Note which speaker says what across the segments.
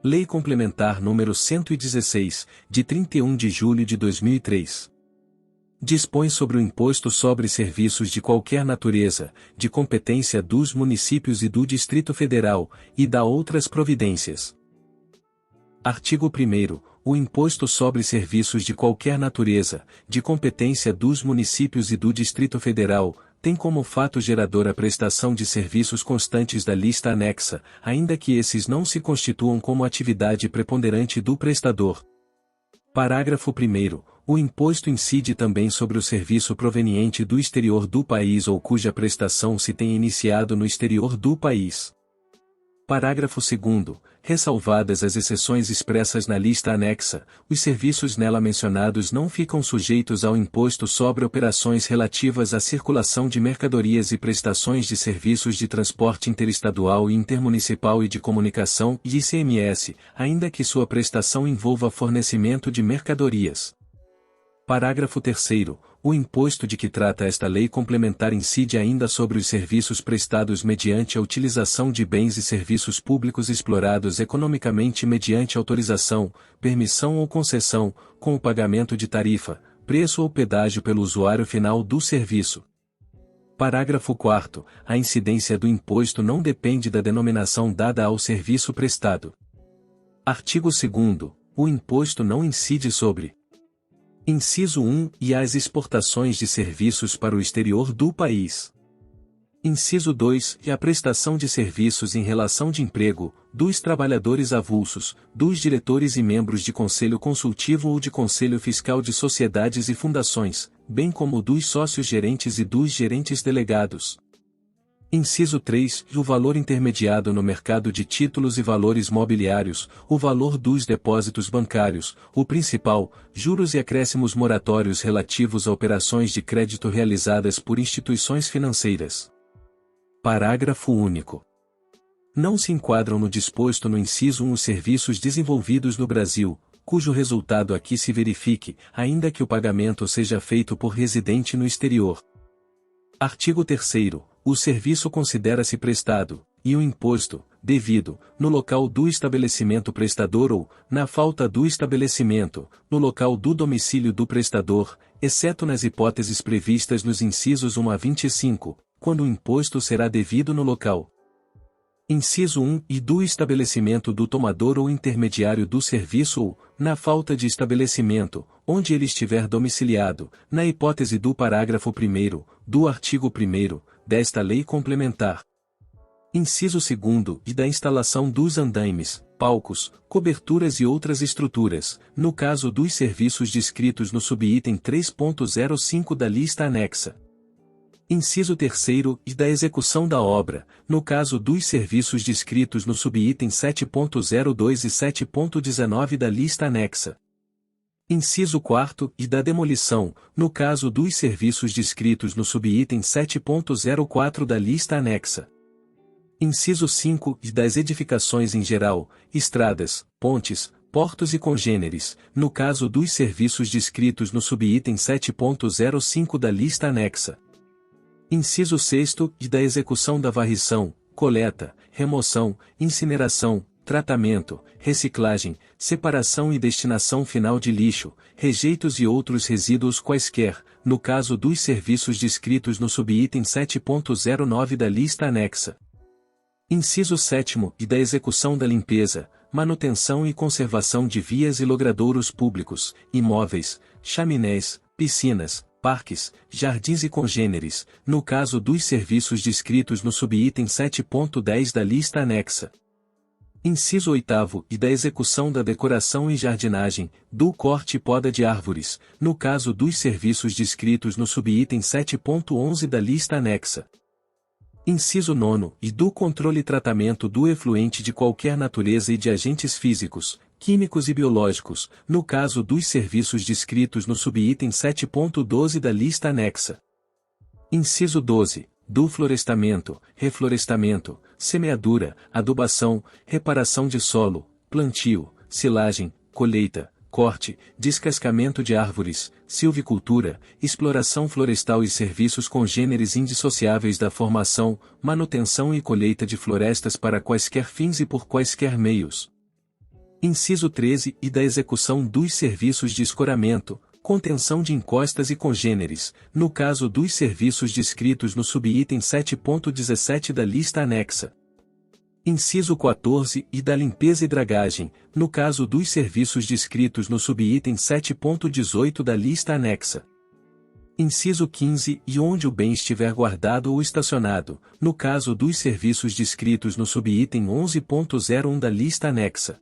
Speaker 1: Lei Complementar nº 116, de 31 de julho de 2003. Dispõe sobre o imposto sobre serviços de qualquer natureza, de competência dos municípios e do Distrito Federal, e dá outras providências. Artigo 1º. O imposto sobre serviços de qualquer natureza, de competência dos municípios e do Distrito Federal, tem como fato gerador a prestação de serviços constantes da lista anexa, ainda que esses não se constituam como atividade preponderante do prestador. Parágrafo 1º. O imposto incide também sobre o serviço proveniente do exterior do país ou cuja prestação se tem iniciado no exterior do país. Parágrafo 2º. Ressalvadas as exceções expressas na lista anexa, os serviços nela mencionados não ficam sujeitos ao imposto sobre operações relativas à circulação de mercadorias e prestações de serviços de transporte interestadual e intermunicipal e de comunicação e ICMS, ainda que sua prestação envolva fornecimento de mercadorias. Parágrafo 3º. O imposto de que trata esta lei complementar incide ainda sobre os serviços prestados mediante a utilização de bens e serviços públicos explorados economicamente mediante autorização, permissão ou concessão, com o pagamento de tarifa, preço ou pedágio pelo usuário final do serviço. Parágrafo 4º. A incidência do imposto não depende da denominação dada ao serviço prestado. Artigo 2º. O imposto não incide sobre: Inciso 1. E as exportações de serviços para o exterior do país. Inciso 2. E a prestação de serviços em relação de emprego, dos trabalhadores avulsos, dos diretores e membros de conselho consultivo ou de conselho fiscal de sociedades e fundações, bem como dos sócios gerentes e dos gerentes delegados. Inciso 3. O valor intermediado no mercado de títulos e valores mobiliários, o valor dos depósitos bancários, o principal, juros e acréscimos moratórios relativos a operações de crédito realizadas por instituições financeiras. Parágrafo único. Não se enquadram no disposto no inciso 1 os serviços desenvolvidos no Brasil, cujo resultado aqui se verifique, ainda que o pagamento seja feito por residente no exterior. Artigo 3º. O serviço considera-se prestado, e o imposto, devido, no local do estabelecimento prestador ou, na falta do estabelecimento, no local do domicílio do prestador, exceto nas hipóteses previstas nos incisos 1 a 25, quando o imposto será devido no local. Inciso 1. E do estabelecimento do tomador ou intermediário do serviço ou, na falta de estabelecimento, onde ele estiver domiciliado, na hipótese do parágrafo 1º, do artigo 1º, desta lei complementar. Inciso 2º. E da instalação dos andaimes, palcos, coberturas e outras estruturas, no caso dos serviços descritos no subitem 3.05 da lista anexa. Inciso 3º. E da execução da obra, no caso dos serviços descritos no subitem 7.02 e 7.19 da lista anexa. Inciso 4º. E da demolição, no caso dos serviços descritos no subitem 7.04 da lista anexa. Inciso 5. E das edificações em geral, estradas, pontes, portos e congêneres, no caso dos serviços descritos no subitem 7.05 da lista anexa. Inciso 6º. E da execução da varrição, coleta, remoção, incineração, tratamento, reciclagem, separação e destinação final de lixo, rejeitos e outros resíduos quaisquer, no caso dos serviços descritos no subitem 7.09 da lista anexa. Inciso 7º. E da execução da limpeza, manutenção e conservação de vias e logradouros públicos, imóveis, chaminés, piscinas, parques, jardins e congêneres, no caso dos serviços descritos no subitem 7.10 da lista anexa. Inciso 8º. E da execução da decoração e jardinagem, do corte e poda de árvores, no caso dos serviços descritos no subitem 7.11 da lista anexa. Inciso 9º. E do controle e tratamento do efluente de qualquer natureza e de agentes físicos, químicos e biológicos, no caso dos serviços descritos no subitem 7.12 da lista anexa. Inciso 12. Do florestamento, reflorestamento, semeadura, adubação, reparação de solo, plantio, silagem, colheita, corte, descascamento de árvores, silvicultura, exploração florestal e serviços congêneres indissociáveis da formação, manutenção e colheita de florestas para quaisquer fins e por quaisquer meios. Inciso 13 e da execução dos serviços de escoramento, contenção de encostas e congêneres, no caso dos serviços descritos no subitem 7.17 da lista anexa. Inciso 14 e da limpeza e dragagem, no caso dos serviços descritos no subitem 7.18 da lista anexa. Inciso 15 e onde o bem estiver guardado ou estacionado, no caso dos serviços descritos no subitem 11.01 da lista anexa.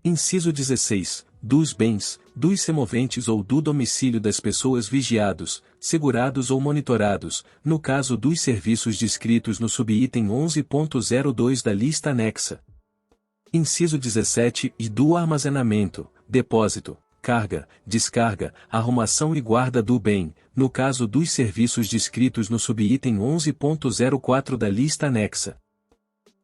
Speaker 1: Inciso 16, dos bens, dos semoventes ou do domicílio das pessoas vigiados, segurados ou monitorados, no caso dos serviços descritos no subitem 11.02 da lista anexa. Inciso 17 e do armazenamento, depósito, carga, descarga, arrumação e guarda do bem, no caso dos serviços descritos no subitem 11.04 da lista anexa.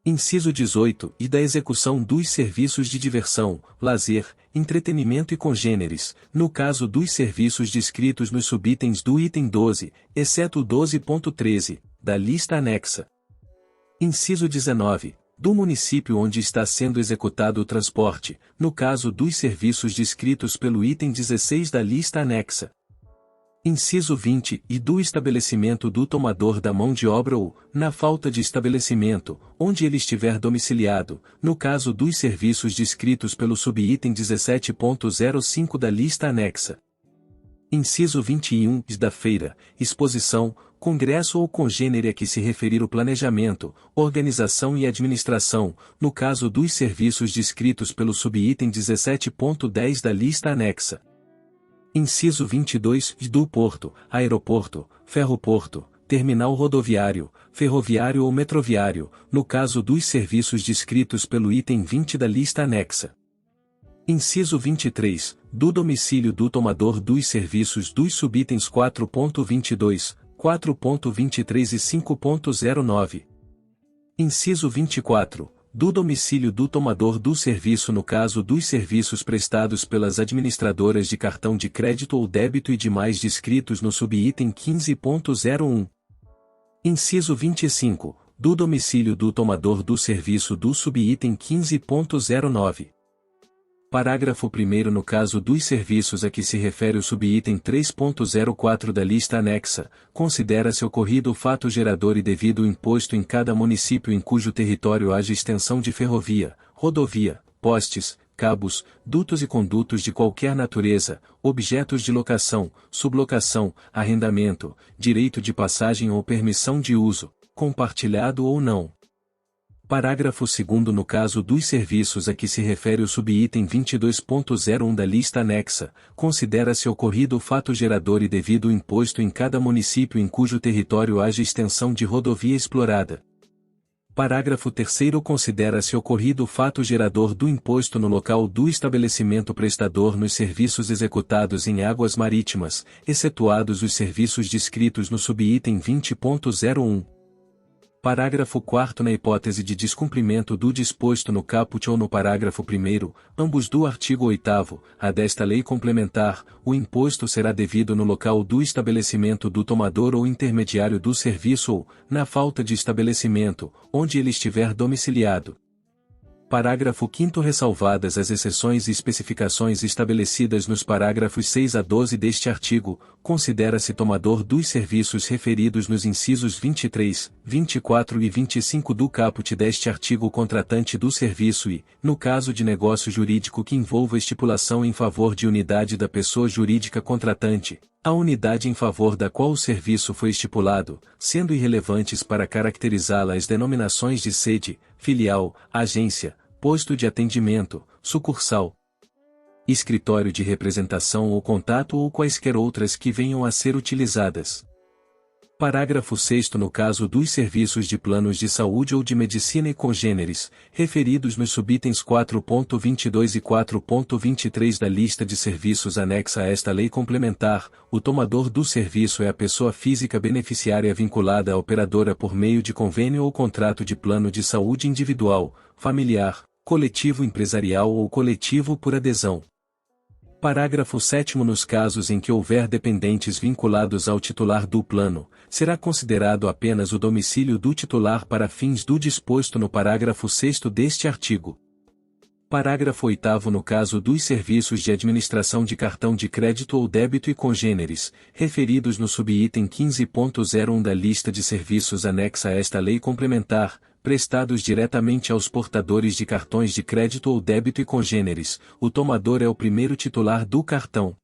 Speaker 1: Inciso 18 e da execução dos serviços de diversão, lazer, entretenimento e congêneres, no caso dos serviços descritos nos subitens do item 12, exceto o 12.13, da lista anexa. Inciso 19, do município onde está sendo executado o transporte, no caso dos serviços descritos pelo item 16 da lista anexa. Inciso 20 e do estabelecimento do tomador da mão de obra ou, na falta de estabelecimento, onde ele estiver domiciliado, no caso dos serviços descritos pelo subitem 17.05 da lista anexa. Inciso 21 e da feira, exposição, congresso ou congênere a que se referir o planejamento, organização e administração, no caso dos serviços descritos pelo subitem 17.10 da lista anexa. Inciso 22 e do porto, aeroporto, ferroporto, terminal rodoviário, ferroviário ou metroviário, no caso dos serviços descritos pelo item 20 da lista anexa. Inciso 23, do domicílio do tomador dos serviços dos subitens 4.22, 4.23 e 5.09. Inciso 24, do domicílio do tomador do serviço no caso dos serviços prestados pelas administradoras de cartão de crédito ou débito e demais descritos no subitem 15.01. Inciso 25, do domicílio do tomador do serviço do subitem 15.09. Parágrafo 1º no caso dos serviços a que se refere o subitem 3.04 da lista anexa, considera-se ocorrido o fato gerador e devido o imposto em cada município em cujo território haja extensão de ferrovia, rodovia, postes, cabos, dutos e condutos de qualquer natureza, objetos de locação, sublocação, arrendamento, direito de passagem ou permissão de uso, compartilhado ou não. Parágrafo 2º no caso dos serviços a que se refere o subitem 22.01 da lista anexa, considera-se ocorrido o fato gerador e devido o imposto em cada município em cujo território haja extensão de rodovia explorada. Parágrafo 3º considera-se ocorrido o fato gerador do imposto no local do estabelecimento prestador nos serviços executados em águas marítimas, excetuados os serviços descritos no subitem 20.01. Parágrafo 4º na hipótese de descumprimento do disposto no caput ou no parágrafo 1º, ambos do artigo 8º, desta lei complementar, o imposto será devido no local do estabelecimento do tomador ou intermediário do serviço ou, na falta de estabelecimento, onde ele estiver domiciliado. Parágrafo 5º ressalvadas as exceções e especificações estabelecidas nos parágrafos 6 a 12 deste artigo, considera-se tomador dos serviços referidos nos incisos 23, 24 e 25 do caput deste artigo o contratante do serviço e, no caso de negócio jurídico que envolva estipulação em favor de unidade da pessoa jurídica contratante, a unidade em favor da qual o serviço foi estipulado, sendo irrelevantes para caracterizá-la as denominações de sede, filial, agência, posto de atendimento, sucursal, escritório de representação ou contato ou quaisquer outras que venham a ser utilizadas. Parágrafo 6º no caso dos serviços de planos de saúde ou de medicina e congêneres, referidos nos subitens 4.22 e 4.23 da lista de serviços anexa a esta lei complementar, o tomador do serviço é a pessoa física beneficiária vinculada à operadora por meio de convênio ou contrato de plano de saúde individual, familiar, coletivo empresarial ou coletivo por adesão. Parágrafo 7º nos casos em que houver dependentes vinculados ao titular do plano, será considerado apenas o domicílio do titular para fins do disposto no parágrafo 6º deste artigo. Parágrafo 8º. No caso dos serviços de administração de cartão de crédito ou débito e congêneres, referidos no subitem 15.01 da lista de serviços anexa a esta lei complementar, prestados diretamente aos portadores de cartões de crédito ou débito e congêneres, o tomador é o primeiro titular do cartão.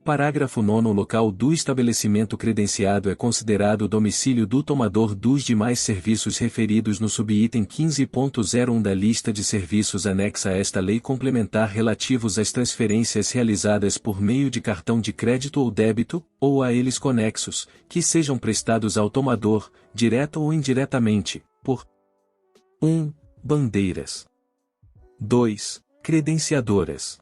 Speaker 1: Parágrafo 9º. O local do estabelecimento credenciado é considerado o domicílio do tomador dos demais serviços referidos no subitem 15.01 da lista de serviços anexa a esta lei complementar relativos às transferências realizadas por meio de cartão de crédito ou débito, ou a eles conexos, que sejam prestados ao tomador, direta ou indiretamente, por 1. Bandeiras. 2. Credenciadoras.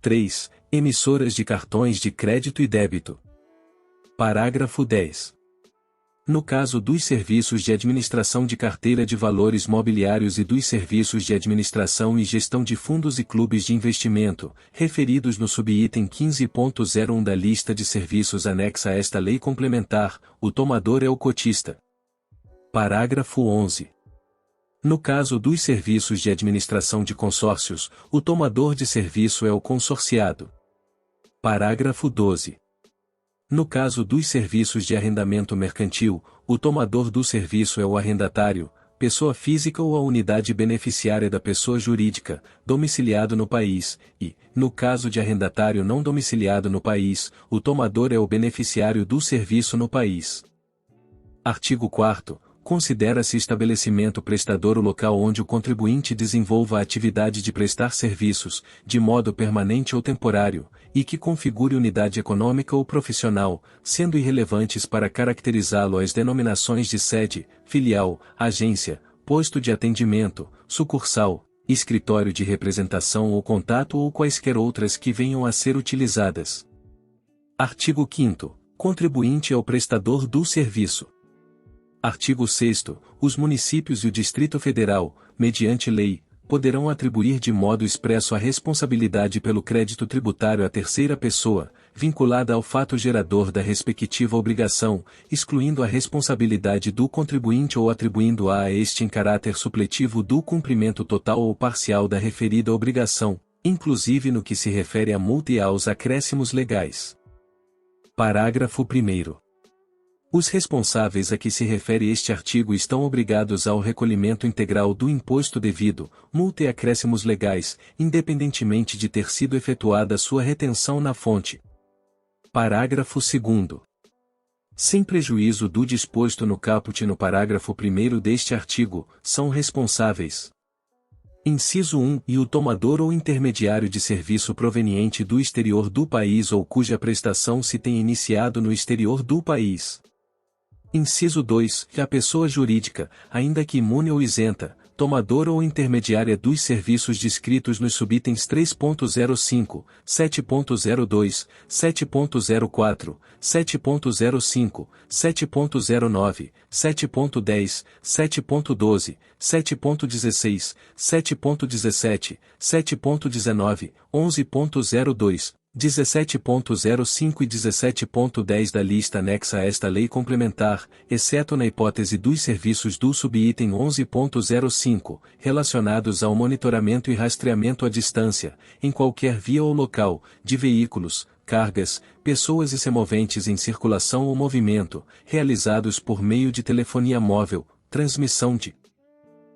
Speaker 1: 3. Emissoras de cartões de crédito e débito. Parágrafo 10. No caso dos serviços de administração de carteira de valores mobiliários e dos serviços de administração e gestão de fundos e clubes de investimento, referidos no subitem 15.01 da lista de serviços anexa a esta lei complementar, o tomador é o cotista. Parágrafo 11. No caso dos serviços de administração de consórcios, o tomador de serviço é o consorciado. Parágrafo 12. No caso dos serviços de arrendamento mercantil, o tomador do serviço é o arrendatário, pessoa física ou a unidade beneficiária da pessoa jurídica, domiciliado no país, e, no caso de arrendatário não domiciliado no país, o tomador é o beneficiário do serviço no país. Artigo 4º. Considera-se estabelecimento prestador o local onde o contribuinte desenvolva a atividade de prestar serviços, de modo permanente ou temporário, e que configure unidade econômica ou profissional, sendo irrelevantes para caracterizá-lo as denominações de sede, filial, agência, posto de atendimento, sucursal, escritório de representação ou contato ou quaisquer outras que venham a ser utilizadas. Artigo 5º. Contribuinte é o prestador do serviço. Artigo 6º. Os municípios e o Distrito Federal, mediante lei, poderão atribuir de modo expresso a responsabilidade pelo crédito tributário à terceira pessoa, vinculada ao fato gerador da respectiva obrigação, excluindo a responsabilidade do contribuinte ou atribuindo-a a este em caráter supletivo do cumprimento total ou parcial da referida obrigação, inclusive no que se refere à multa e aos acréscimos legais. Parágrafo 1º. Os responsáveis a que se refere este artigo estão obrigados ao recolhimento integral do imposto devido, multa e acréscimos legais, independentemente de ter sido efetuada sua retenção na fonte. Parágrafo 2º. Sem prejuízo do disposto no caput no parágrafo 1º deste artigo, são responsáveis: Inciso 1. E o tomador ou intermediário de serviço proveniente do exterior do país ou cuja prestação se tem iniciado no exterior do país. Inciso 2. A pessoa jurídica, ainda que imune ou isenta, tomadora ou intermediária dos serviços descritos nos subitens 3.05, 7.02, 7.04, 7.05, 7.09, 7.10, 7.12, 7.16, 7.17, 7.19, 11.02, 17.05 e 17.10 da lista anexa a esta lei complementar, exceto na hipótese dos serviços do subitem 11.05, relacionados ao monitoramento e rastreamento à distância, em qualquer via ou local, de veículos, cargas, pessoas e semoventes em circulação ou movimento, realizados por meio de telefonia móvel, transmissão de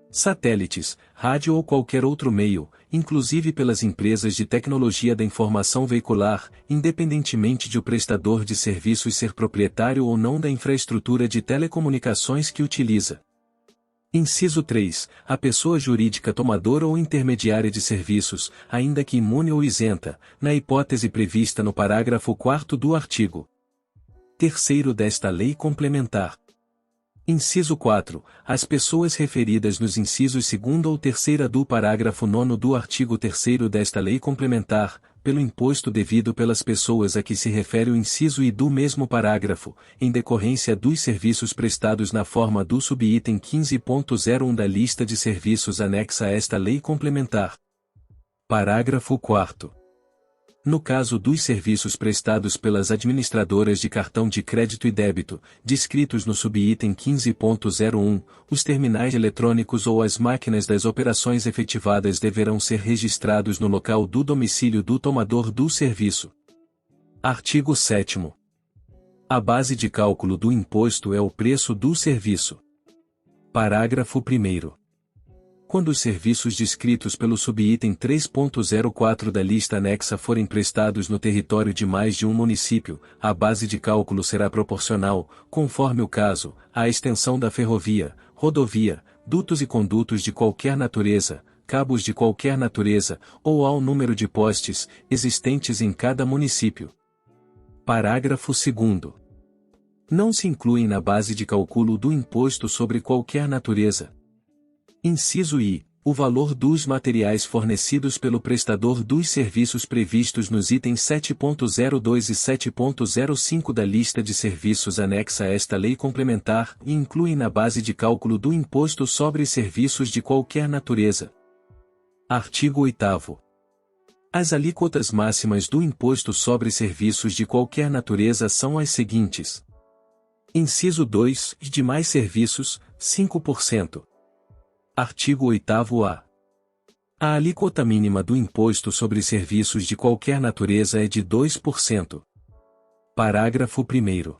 Speaker 1: satélites, rádio ou qualquer outro meio, inclusive pelas empresas de tecnologia da informação veicular, independentemente de o prestador de serviços ser proprietário ou não da infraestrutura de telecomunicações que utiliza. Inciso 3. A pessoa jurídica tomadora ou intermediária de serviços, ainda que imune ou isenta, na hipótese prevista no parágrafo 4º do artigo 3º desta lei complementar. Inciso 4. As pessoas referidas nos incisos 2º ou 3º do parágrafo 9º do artigo 3º desta lei complementar, pelo imposto devido pelas pessoas a que se refere o inciso I do mesmo parágrafo, em decorrência dos serviços prestados na forma do subitem 15.01 da lista de serviços anexa a esta lei complementar. Parágrafo 4º. No caso dos serviços prestados pelas administradoras de cartão de crédito e débito, descritos no subitem 15.01, os terminais eletrônicos ou as máquinas das operações efetivadas deverão ser registrados no local do domicílio do tomador do serviço. Artigo 7º. A base de cálculo do imposto é o preço do serviço. Parágrafo 1º. Quando os serviços descritos pelo subitem 3.04 da lista anexa forem prestados no território de mais de um município, a base de cálculo será proporcional, conforme o caso, à extensão da ferrovia, rodovia, dutos e condutos de qualquer natureza, cabos de qualquer natureza, ou ao número de postes existentes em cada município. Parágrafo 2º. Não se incluem na base de cálculo do imposto sobre qualquer natureza. Inciso I. O valor dos materiais fornecidos pelo prestador dos serviços previstos nos itens 7.02 e 7.05 da lista de serviços anexa a esta lei complementar e incluem na base de cálculo do imposto sobre serviços de qualquer natureza. Artigo 8º. As alíquotas máximas do imposto sobre serviços de qualquer natureza são as seguintes. Inciso 2. Demais serviços, 5%. Artigo 8º-A. A alíquota mínima do imposto sobre serviços de qualquer natureza é de 2%. Parágrafo 1º.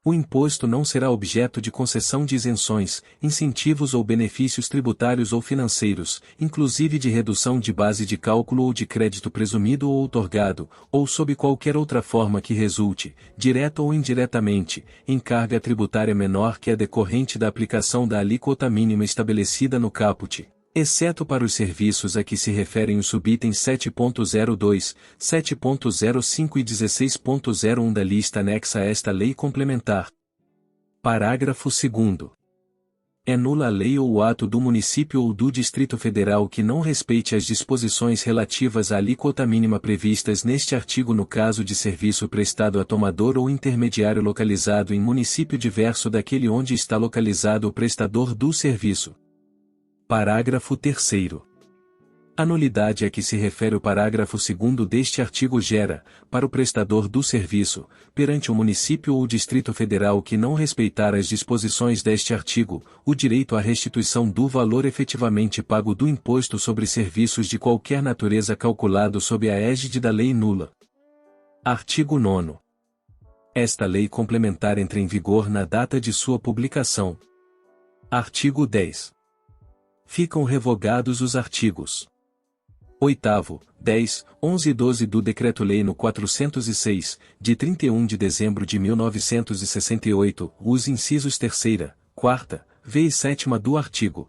Speaker 1: O imposto não será objeto de concessão de isenções, incentivos ou benefícios tributários ou financeiros, inclusive de redução de base de cálculo ou de crédito presumido ou outorgado, ou sob qualquer outra forma que resulte, direta ou indiretamente, em carga tributária menor que a decorrente da aplicação da alíquota mínima estabelecida no caput, exceto para os serviços a que se referem os subitens 7.02, 7.05 e 16.01 da lista anexa a esta lei complementar. Parágrafo 2º. É nula a lei ou o ato do município ou do Distrito Federal que não respeite as disposições relativas à alíquota mínima previstas neste artigo no caso de serviço prestado a tomador ou intermediário localizado em município diverso daquele onde está localizado o prestador do serviço. Parágrafo 3º. A nulidade a que se refere o parágrafo 2º deste artigo gera, para o prestador do serviço, perante o município ou Distrito Federal que não respeitar as disposições deste artigo, o direito à restituição do valor efetivamente pago do imposto sobre serviços de qualquer natureza calculado sob a égide da lei nula. Artigo 9º. Esta lei complementar entra em vigor na data de sua publicação. Artigo 10. Ficam revogados os artigos 8º, 10, 11 e 12 do Decreto-Lei no 406, de 31 de dezembro de 1968, os incisos 3ª, 4ª, v e 7ª do artigo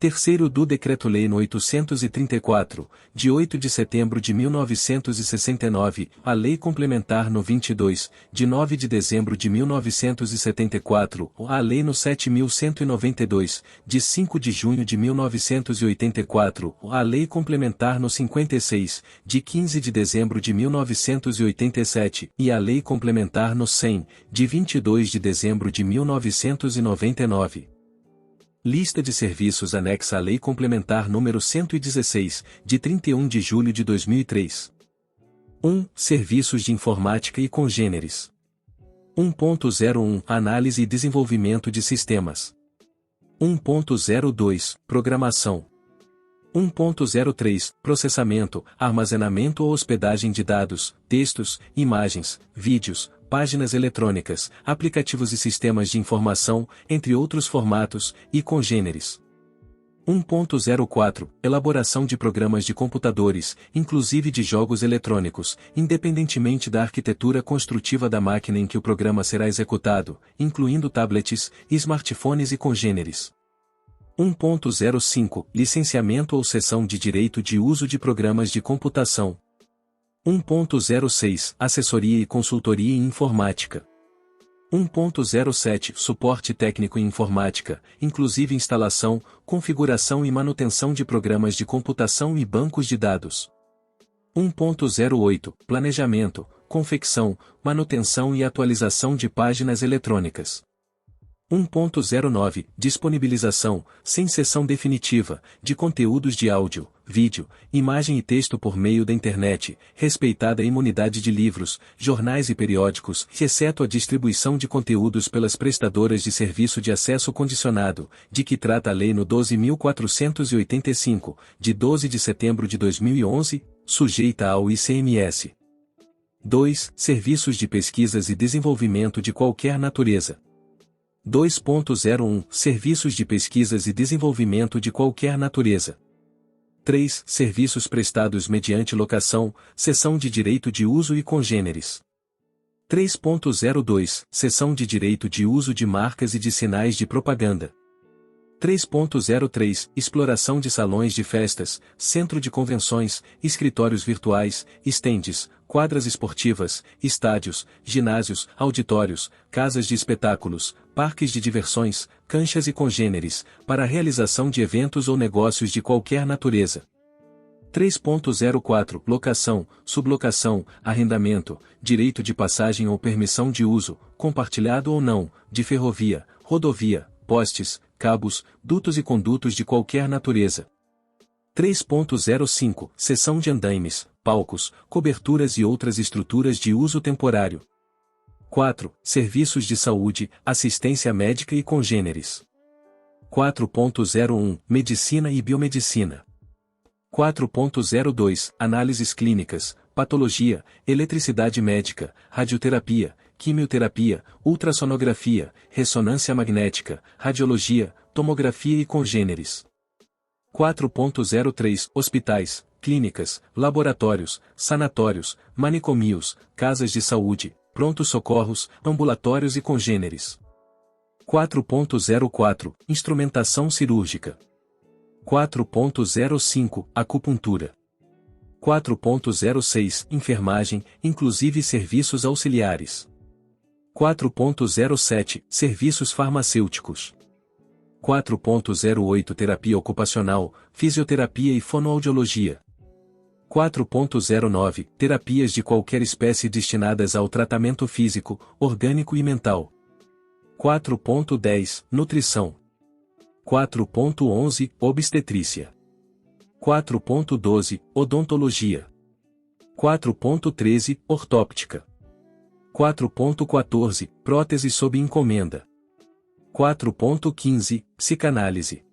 Speaker 1: 3º do Decreto-Lei no 834, de 8 de setembro de 1969, a Lei Complementar no 22, de 9 de dezembro de 1974, a Lei no 7.192, de 5 de junho de 1984, a Lei Complementar no 56, de 15 de dezembro de 1987, e a Lei Complementar no 100, de 22 de dezembro de 1999. Lista de serviços anexa à Lei Complementar número 116, de 31 de julho de 2003. 1. Serviços de informática e congêneres. 1.01 Análise e desenvolvimento de sistemas. 1.02 Programação. 1.03 Processamento, armazenamento ou hospedagem de dados, textos, imagens, vídeos, páginas eletrônicas, aplicativos e sistemas de informação, entre outros formatos, e congêneres. 1.04 Elaboração de programas de computadores, inclusive de jogos eletrônicos, independentemente da arquitetura construtiva da máquina em que o programa será executado, incluindo tablets, smartphones e congêneres. 1.05 Licenciamento ou cessão de direito de uso de programas de computação. 1.06 Assessoria e consultoria em informática. 1.07 Suporte técnico em informática, inclusive instalação, configuração e manutenção de programas de computação e bancos de dados. 1.08 Planejamento, confecção, manutenção e atualização de páginas eletrônicas. 1.09 Disponibilização, sem cessão definitiva, de conteúdos de áudio, vídeo, imagem e texto por meio da internet, respeitada a imunidade de livros, jornais e periódicos, exceto a distribuição de conteúdos pelas prestadoras de serviço de acesso condicionado, de que trata a Lei no 12.485, de 12 de setembro de 2011, sujeita ao ICMS. 2. Serviços de pesquisas e desenvolvimento de qualquer natureza. 2.01 Serviços de pesquisas e desenvolvimento de qualquer natureza. 3. Serviços prestados mediante locação, cessão de direito de uso e congêneres. 3.02 Cessão de direito de uso de marcas e de sinais de propaganda. 3.03 Exploração de salões de festas, centro de convenções, escritórios virtuais, estendes, quadras esportivas, estádios, ginásios, auditórios, casas de espetáculos, parques de diversões, canchas e congêneres, para a realização de eventos ou negócios de qualquer natureza. 3.04 Locação, sublocação, arrendamento, direito de passagem ou permissão de uso, compartilhado ou não, de ferrovia, rodovia, postes, cabos, dutos e condutos de qualquer natureza. 3.05 Cessão de andaimes, palcos, coberturas e outras estruturas de uso temporário. 4. Serviços de saúde, assistência médica e congêneres. 4.01 Medicina e biomedicina. 4.02 Análises clínicas, patologia, eletricidade médica, radioterapia, quimioterapia, ultrassonografia, ressonância magnética, radiologia, tomografia e congêneres. 4.03 Hospitais, clínicas, laboratórios, sanatórios, manicomios, casas de saúde, prontos-socorros, ambulatórios e congêneres. 4.04 Instrumentação cirúrgica. 4.05 Acupuntura. 4.06 Enfermagem, inclusive serviços auxiliares. 4.07 Serviços farmacêuticos. 4.08 Terapia ocupacional, fisioterapia e fonoaudiologia. 4.09 Terapias de qualquer espécie destinadas ao tratamento físico, orgânico e mental. 4.10 Nutrição. 4.11 Obstetrícia. 4.12 Odontologia. 4.13 Ortóptica. 4.14 Prótese sob encomenda. 4.15 Psicanálise.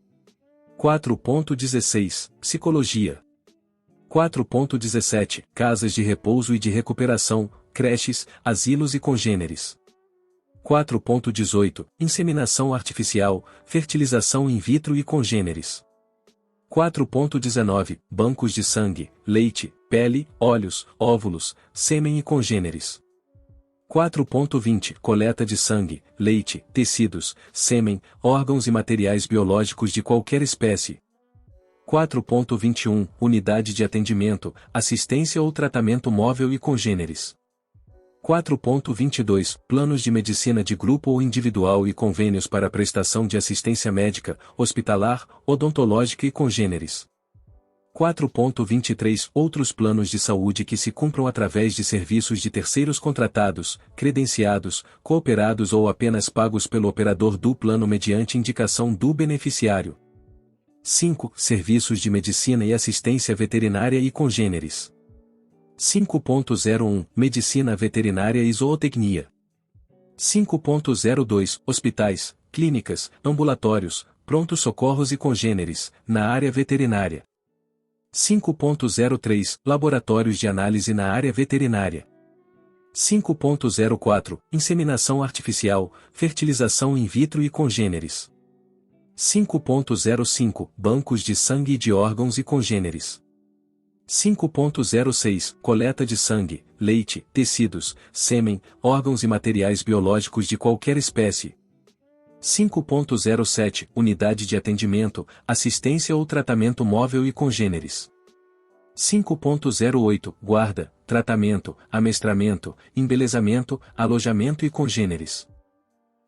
Speaker 1: 4.16 Psicologia. 4.17 Casas de repouso e de recuperação, creches, asilos e congêneres. 4.18 Inseminação artificial, fertilização in vitro e congêneres. 4.19 Bancos de sangue, leite, pele, óleos, óvulos, sêmen e congêneres. 4.20 Coleta de sangue, leite, tecidos, sêmen, órgãos e materiais biológicos de qualquer espécie. 4.21 Unidade de atendimento, assistência ou tratamento móvel e congêneres. 4.22 Planos de medicina de grupo ou individual e convênios para prestação de assistência médica, hospitalar, odontológica e congêneres. 4.23 Outros planos de saúde que se cumpram através de serviços de terceiros contratados, credenciados, cooperados ou apenas pagos pelo operador do plano mediante indicação do beneficiário. 5. Serviços de medicina e assistência veterinária e congêneres. 5.01 Medicina veterinária e zootecnia. 5.02 Hospitais, clínicas, ambulatórios, prontos-socorros e congêneres, na área veterinária. 5.03 Laboratórios de análise na área veterinária. 5.04 Inseminação artificial, fertilização in vitro e congêneres. 5.05 Bancos de sangue e de órgãos e congêneres. 5.06 Coleta de sangue, leite, tecidos, sêmen, órgãos e materiais biológicos de qualquer espécie. 5.07 Unidade de atendimento, assistência ou tratamento móvel e congêneres. 5.08 Guarda, tratamento, amestramento, embelezamento, alojamento e congêneres.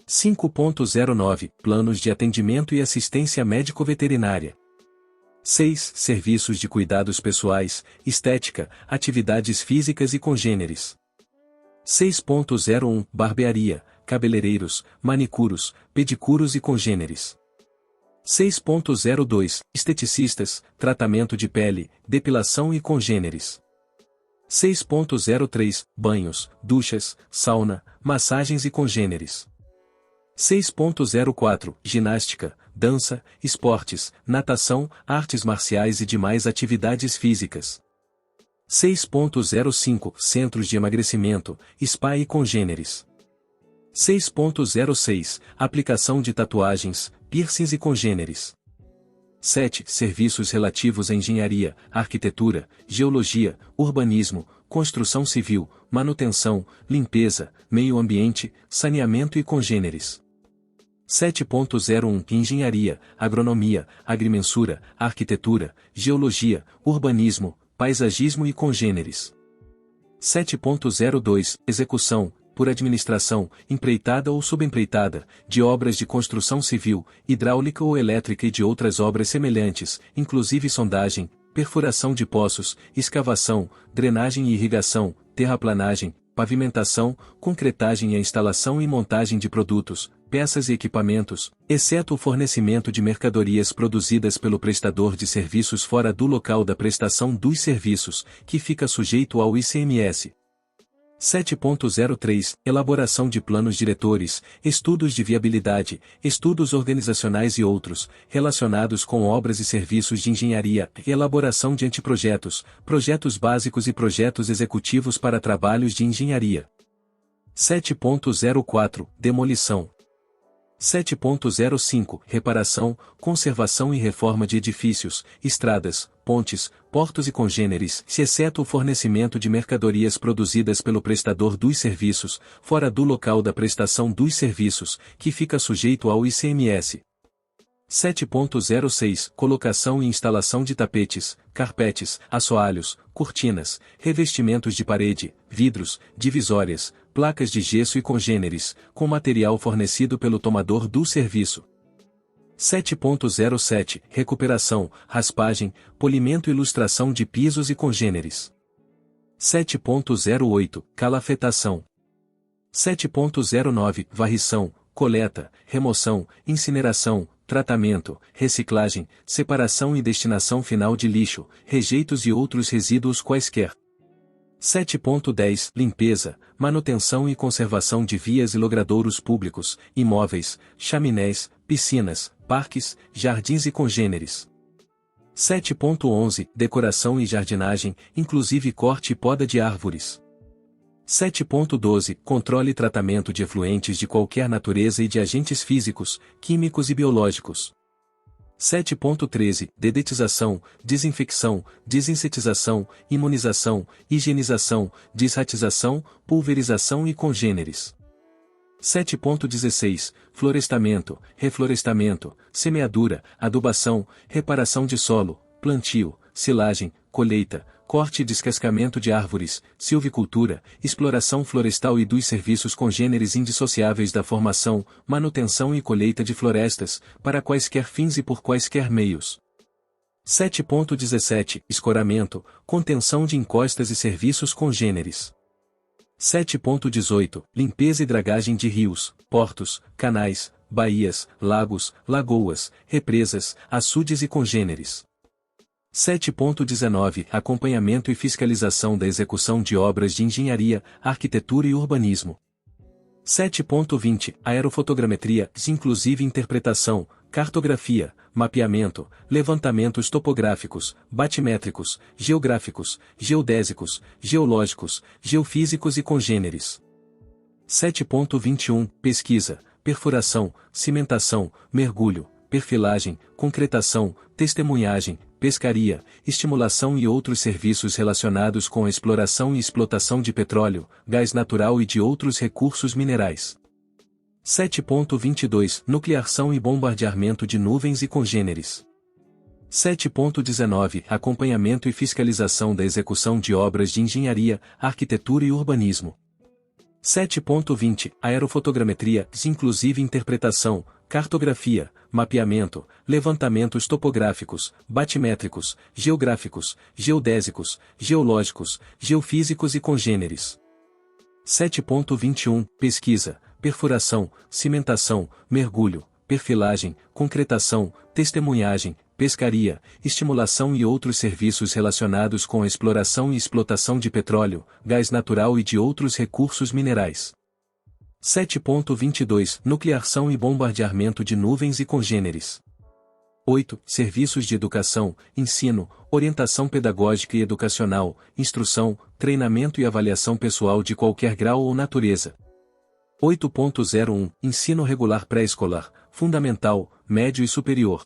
Speaker 1: 5.09 Planos de atendimento e assistência médico-veterinária. 6. Serviços de cuidados pessoais, estética, atividades físicas e congêneres. 6.01 Barbearia, cabeleireiros, manicuros, pedicuros e congêneres. 6.02 Esteticistas, tratamento de pele, depilação e congêneres. 6.03 Banhos, duchas, sauna, massagens e congêneres. 6.04 Ginástica, dança, esportes, natação, artes marciais e demais atividades físicas. 6.05 Centros de emagrecimento, spa e congêneres. 6.06 Aplicação de tatuagens, piercings e congêneres. 7. Serviços relativos à engenharia, arquitetura, geologia, urbanismo, construção civil, manutenção, limpeza, meio ambiente, saneamento e congêneres. 7.01 Engenharia, agronomia, agrimensura, arquitetura, geologia, urbanismo, paisagismo e congêneres. 7.02 Execução, por administração, empreitada ou subempreitada, de obras de construção civil, hidráulica ou elétrica e de outras obras semelhantes, inclusive sondagem, perfuração de poços, escavação, drenagem e irrigação, terraplanagem, pavimentação, concretagem e a instalação e montagem de produtos, peças e equipamentos, exceto o fornecimento de mercadorias produzidas pelo prestador de serviços fora do local da prestação dos serviços, que fica sujeito ao ICMS. 7.03 Elaboração de planos diretores, estudos de viabilidade, estudos organizacionais e outros, relacionados com obras e serviços de engenharia, elaboração de anteprojetos, projetos básicos e projetos executivos para trabalhos de engenharia. 7.04 Demolição. 7.05 Reparação, conservação e reforma de edifícios, estradas, pontes, portos e congêneres, exceto o fornecimento de mercadorias produzidas pelo prestador dos serviços, fora do local da prestação dos serviços, que fica sujeito ao ICMS. 7.06 Colocação e instalação de tapetes, carpetes, assoalhos, cortinas, revestimentos de parede, vidros, divisórias, placas de gesso e congêneres, com material fornecido pelo tomador do serviço. 7.07 Recuperação, raspagem, polimento e ilustração de pisos e congêneres. 7.08 Calafetação. 7.09 Varrição, coleta, remoção, incineração, tratamento, reciclagem, separação e destinação final de lixo, rejeitos e outros resíduos quaisquer. 7.10 Limpeza, manutenção e conservação de vias e logradouros públicos, imóveis, chaminés, piscinas, parques, jardins e congêneres. 7.11 Decoração e jardinagem, inclusive corte e poda de árvores. 7.12 Controle e tratamento de efluentes de qualquer natureza e de agentes físicos, químicos e biológicos. 7.13 Dedetização, desinfecção, desinsetização, imunização, higienização, desratização, pulverização e congêneres. 7.16 Florestamento, reflorestamento, semeadura, adubação, reparação de solo, plantio, silagem, colheita, corte e descascamento de árvores, silvicultura, exploração florestal e dos serviços congêneres indissociáveis da formação, manutenção e colheita de florestas, para quaisquer fins e por quaisquer meios. 7.17 Escoramento, contenção de encostas e serviços congêneres. 7.18 Limpeza e dragagem de rios, portos, canais, baías, lagos, lagoas, represas, açudes e congêneres. 7.19 Acompanhamento e fiscalização da execução de obras de engenharia, arquitetura e urbanismo. 7.20 Aerofotogrametria, inclusive interpretação, cartografia, mapeamento, levantamentos topográficos, batimétricos, geográficos, geodésicos, geológicos, geofísicos e congêneres. 7.21 Pesquisa, perfuração, cimentação, mergulho, perfilagem, concretação, testemunhagem, pescaria, estimulação e outros serviços relacionados com a exploração e explotação de petróleo, gás natural e de outros recursos minerais. 7.22 Nucleação e bombardeamento de nuvens e congêneres. 7.19 Acompanhamento e fiscalização da execução de obras de engenharia, arquitetura e urbanismo. 7.20 Aerofotogrametria, inclusive interpretação, cartografia, mapeamento, levantamentos topográficos, batimétricos, geográficos, geodésicos, geológicos, geofísicos e congêneres. 7.21 Pesquisa, perfuração, cimentação, mergulho, perfilagem, concretação, testemunhagem, pescaria, estimulação e outros serviços relacionados com a exploração e explotação de petróleo, gás natural e de outros recursos minerais. 7.22 Nucleação e bombardeamento de nuvens e congêneres. 8. Serviços de educação, ensino, orientação pedagógica e educacional, instrução, treinamento e avaliação pessoal de qualquer grau ou natureza. 8.01 Ensino regular pré-escolar, fundamental, médio e superior.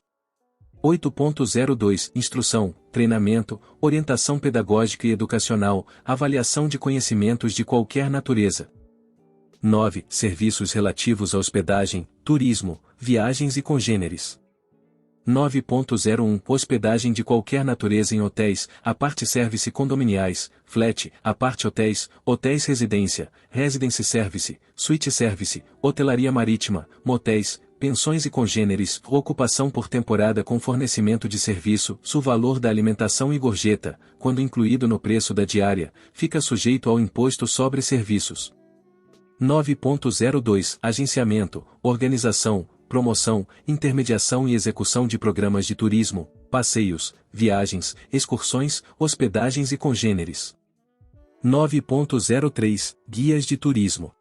Speaker 1: 8.02 Instrução, treinamento, orientação pedagógica e educacional, avaliação de conhecimentos de qualquer natureza. 9. Serviços relativos à hospedagem, turismo, viagens e congêneres. 9.01 Hospedagem de qualquer natureza em hotéis, a parte service condominiais, flat, a parte hotéis, hotéis residência, residence service, suite service, hotelaria marítima, motéis, pensões e congêneres, ocupação por temporada com fornecimento de serviço, o valor da alimentação e gorjeta, quando incluído no preço da diária, fica sujeito ao imposto sobre serviços. 9.02 Agenciamento, organização, promoção, intermediação e execução de programas de turismo, passeios, viagens, excursões, hospedagens e congêneres. 9.03 Guias de turismo.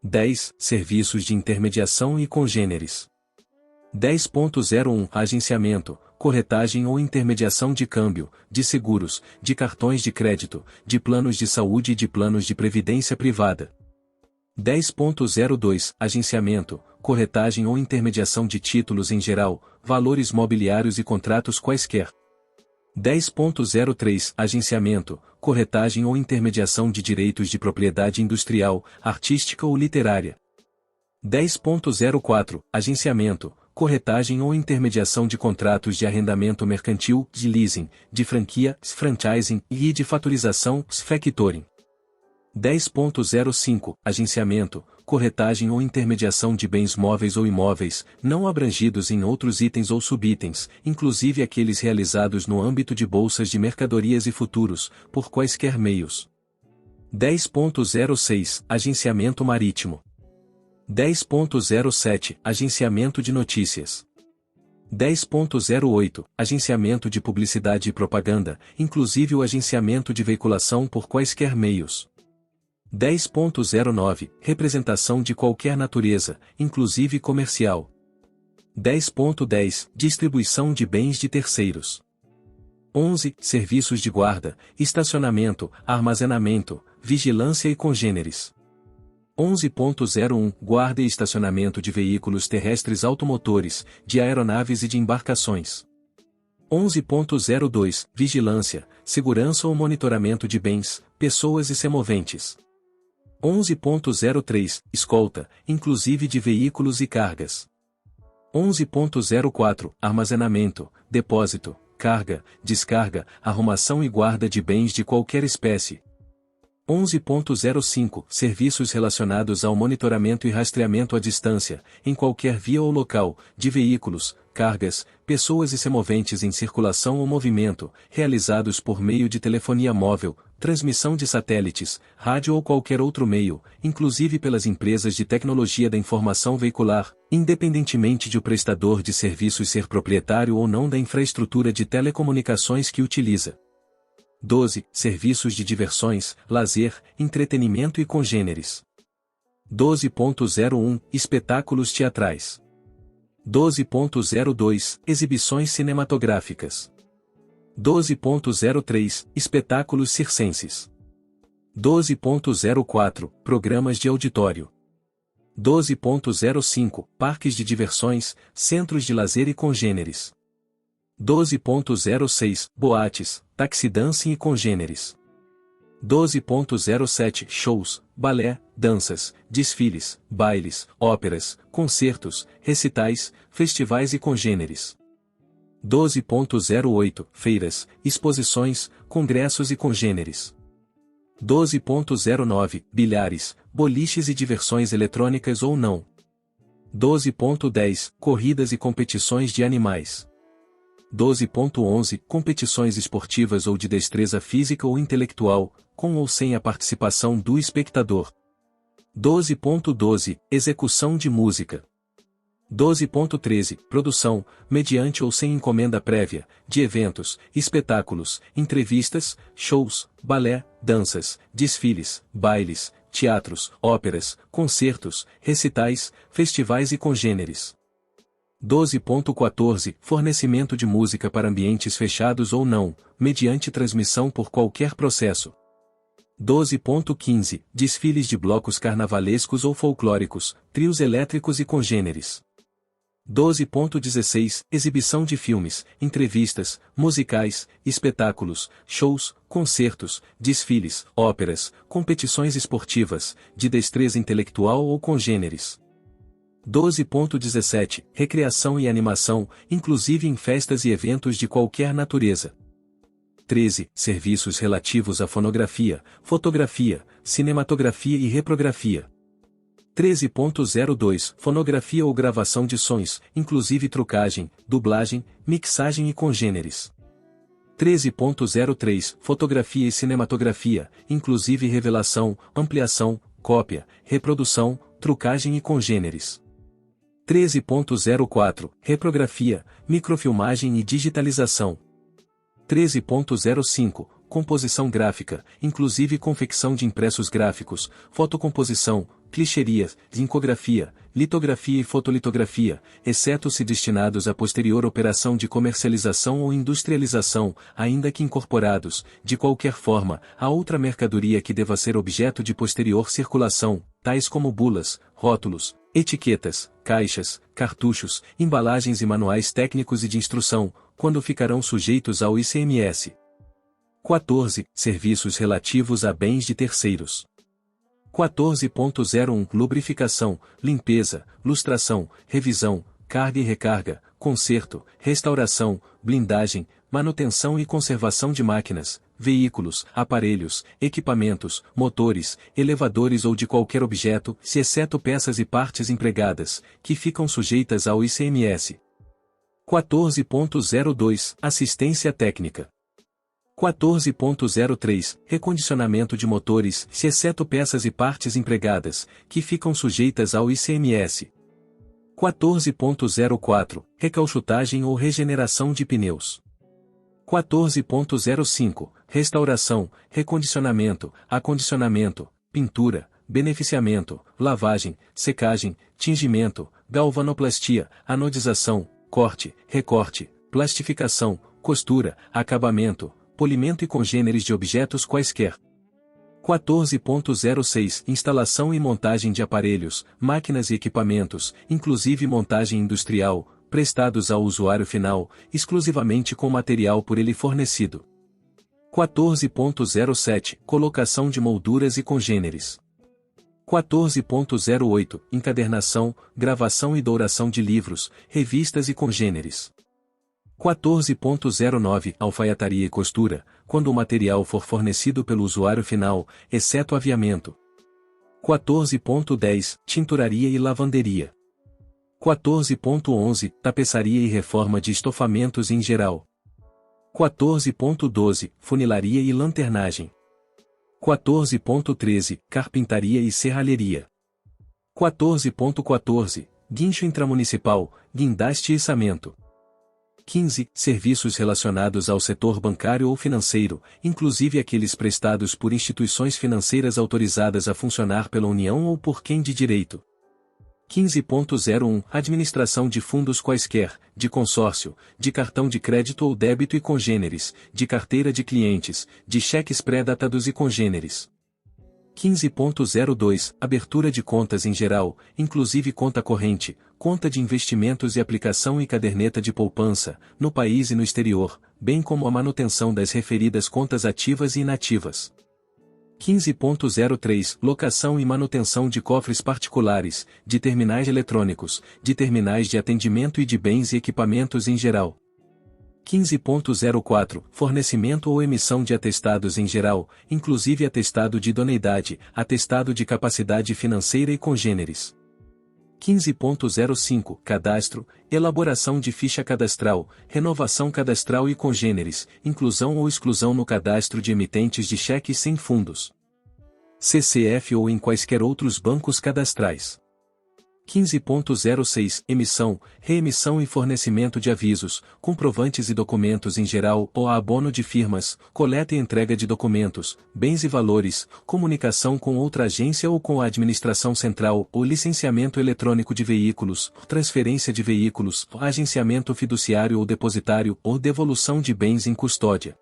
Speaker 1: 10. Serviços de intermediação e congêneres. 10.01 Agenciamento, corretagem ou intermediação de câmbio, de seguros, de cartões de crédito, de planos de saúde e de planos de previdência privada. 10.02 Agenciamento, corretagem ou intermediação de títulos em geral, valores mobiliários e contratos quaisquer. 10.03 Agenciamento, corretagem ou intermediação de direitos de propriedade industrial, artística ou literária. 10.04 Agenciamento, corretagem ou intermediação de contratos de arrendamento mercantil, de leasing, de franquia, franchising e de fatorização, factoring. 10.05 Agenciamento, corretagem ou intermediação de bens móveis ou imóveis, não abrangidos em outros itens ou subitens, inclusive aqueles realizados no âmbito de bolsas de mercadorias e futuros, por quaisquer meios. 10.06 Agenciamento marítimo. 10.07 Agenciamento de notícias. 10.08 Agenciamento de publicidade e propaganda, inclusive o agenciamento de veiculação por quaisquer meios. 10.09 Representação de qualquer natureza, inclusive comercial. 10.10 Distribuição de bens de terceiros. 11. Serviços de guarda, estacionamento, armazenamento, vigilância e congêneres. 11.01 Guarda e estacionamento de veículos terrestres automotores, de aeronaves e de embarcações. 11.02 Vigilância, segurança ou monitoramento de bens, pessoas e semoventes. 11.03 Escolta, inclusive de veículos e cargas. 11.04 Armazenamento, depósito, carga, descarga, arrumação e guarda de bens de qualquer espécie. 11.05 Serviços relacionados ao monitoramento e rastreamento à distância, em qualquer via ou local, de veículos, cargas, pessoas e semoventes em circulação ou movimento, realizados por meio de telefonia móvel, transmissão de satélites, rádio ou qualquer outro meio, inclusive pelas empresas de tecnologia da informação veicular, independentemente de o prestador de serviços ser proprietário ou não da infraestrutura de telecomunicações que utiliza. 12. Serviços de diversões, lazer, entretenimento e congêneres. 12.01 Espetáculos teatrais. 12.02 Exibições cinematográficas. 12.03 Espetáculos circenses. 12.04 Programas de auditório. 12.05 Parques de diversões, centros de lazer e congêneres. 12.06 Boates, taxidancing e congêneres. 12.07 Shows, balé, danças, desfiles, bailes, óperas, concertos, recitais, festivais e congêneres. 12.08 Feiras, exposições, congressos e congêneres. 12.09 Bilhares, boliches e diversões eletrônicas ou não. 12.10 Corridas e competições de animais. 12.11 Competições esportivas ou de destreza física ou intelectual, com ou sem a participação do espectador. 12.12 Execução de música. 12.13 Produção, mediante ou sem encomenda prévia, de eventos, espetáculos, entrevistas, shows, balé, danças, desfiles, bailes, teatros, óperas, concertos, recitais, festivais e congêneres. 12.14 Fornecimento de música para ambientes fechados ou não, mediante transmissão por qualquer processo. 12.15 Desfiles de blocos carnavalescos ou folclóricos, trios elétricos e congêneres. 12.16 Exibição de filmes, entrevistas, musicais, espetáculos, shows, concertos, desfiles, óperas, competições esportivas, de destreza intelectual ou congêneres. 12.17 Recreação e animação, inclusive em festas e eventos de qualquer natureza. 13 Serviços relativos à fonografia, fotografia, cinematografia e reprografia. 13.02 Fonografia ou gravação de sons, inclusive trucagem, dublagem, mixagem e congêneres. 13.03 Fotografia e cinematografia, inclusive revelação, ampliação, cópia, reprodução, trucagem e congêneres. 13.04 Reprografia, microfilmagem e digitalização. 13.05 Composição gráfica, inclusive confecção de impressos gráficos, fotocomposição, clichêria, zincografia, litografia e fotolitografia, exceto se destinados à posterior operação de comercialização ou industrialização, ainda que incorporados, de qualquer forma, a outra mercadoria que deva ser objeto de posterior circulação, tais como bulas, rótulos, etiquetas, caixas, cartuchos, embalagens e manuais técnicos e de instrução, quando ficarão sujeitos ao ICMS. 14. Serviços relativos a bens de terceiros. 14.01 Lubrificação, limpeza, lustração, revisão, carga e recarga, conserto, restauração, blindagem, manutenção e conservação de máquinas, veículos, aparelhos, equipamentos, motores, elevadores ou de qualquer objeto, se exceto peças e partes empregadas, que ficam sujeitas ao ICMS. 14.02 Assistência técnica. 14.03 Recondicionamento de motores, se exceto peças e partes empregadas, que ficam sujeitas ao ICMS. 14.04 Recauchutagem ou regeneração de pneus. 14.05 Restauração, recondicionamento, acondicionamento, pintura, beneficiamento, lavagem, secagem, tingimento, galvanoplastia, anodização, corte, recorte, plastificação, costura, acabamento, polimento e congêneres de objetos quaisquer. 14.06 Instalação e montagem de aparelhos, máquinas e equipamentos, inclusive montagem industrial, prestados ao usuário final, exclusivamente com material por ele fornecido. 14.07 Colocação de molduras e congêneres. 14.08 Encadernação, gravação e douração de livros, revistas e congêneres. 14.09 Alfaiataria e costura, quando o material for fornecido pelo usuário final, exceto aviamento. 14.10 Tinturaria e lavanderia. 14.11 Tapeçaria e reforma de estofamentos em geral. 14.12 Funilaria e lanternagem. 14.13 Carpintaria e serralheria. 14.14 Guincho intramunicipal, guindaste e içamento. 15. Serviços relacionados ao setor bancário ou financeiro, inclusive aqueles prestados por instituições financeiras autorizadas a funcionar pela União ou por quem de direito. 15.01 Administração de fundos quaisquer, de consórcio, de cartão de crédito ou débito e congêneres, de carteira de clientes, de cheques pré-datados e congêneres. 15.02 Abertura de contas em geral, inclusive conta corrente, conta de investimentos e aplicação e caderneta de poupança, no país e no exterior, bem como a manutenção das referidas contas ativas e inativas. 15.03 Locação e manutenção de cofres particulares, de terminais eletrônicos, de terminais de atendimento e de bens e equipamentos em geral. 15.04 Fornecimento ou emissão de atestados em geral, inclusive atestado de idoneidade, atestado de capacidade financeira e congêneres. 15.05 Cadastro, elaboração de ficha cadastral, renovação cadastral e congêneres, inclusão ou exclusão no cadastro de emitentes de cheques sem fundos. CCF ou em quaisquer outros bancos cadastrais. 15.06 Emissão, reemissão e fornecimento de avisos, comprovantes e documentos em geral ou abono de firmas, coleta e entrega de documentos, bens e valores, comunicação com outra agência ou com a administração central ou licenciamento eletrônico de veículos, transferência de veículos, agenciamento fiduciário ou depositário ou devolução de bens em custódia.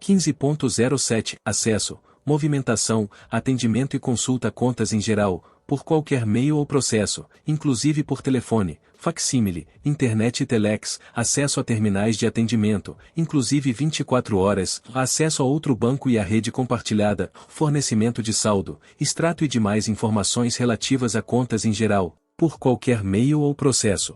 Speaker 1: 15.07 Acesso, movimentação, atendimento e consulta contas em geral, por qualquer meio ou processo, inclusive por telefone, facsímile, internet e telex, acesso a terminais de atendimento, inclusive 24 horas, acesso a outro banco e à rede compartilhada, fornecimento de saldo, extrato e demais informações relativas a contas em geral, por qualquer meio ou processo.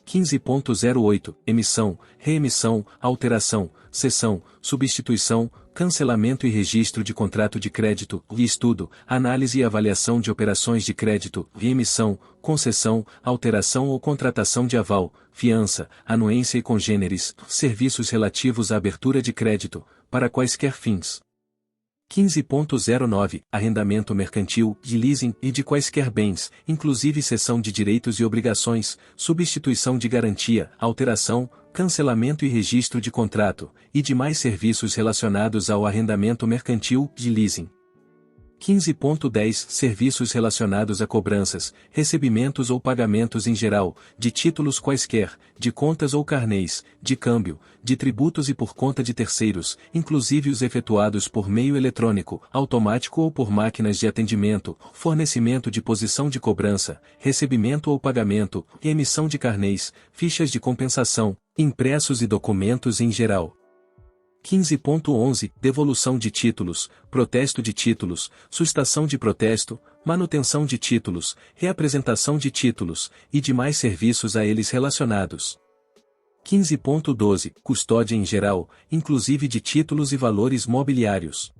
Speaker 1: 15.08 Emissão, reemissão, alteração, cessão, substituição, cancelamento e registro de contrato de crédito, estudo, análise e avaliação de operações de crédito, reemissão, concessão, alteração ou contratação de aval, fiança, anuência e congêneres, serviços relativos à abertura de crédito, para quaisquer fins. 15.09 Arrendamento mercantil, de leasing e de quaisquer bens, inclusive cessão de direitos e obrigações, substituição de garantia, alteração, cancelamento e registro de contrato, e demais serviços relacionados ao arrendamento mercantil, de leasing. 15.10 Serviços relacionados a cobranças, recebimentos ou pagamentos em geral, de títulos quaisquer, de contas ou carnês, de câmbio, de tributos e por conta de terceiros, inclusive os efetuados por meio eletrônico, automático ou por máquinas de atendimento, fornecimento de posição de cobrança, recebimento ou pagamento, emissão de carnês, fichas de compensação, impressos e documentos em geral. 15.11 Devolução de títulos, protesto de títulos, sustação de protesto, manutenção de títulos, reapresentação de títulos, e demais serviços a eles relacionados. 15.12 Custódia em geral, inclusive de títulos e valores mobiliários.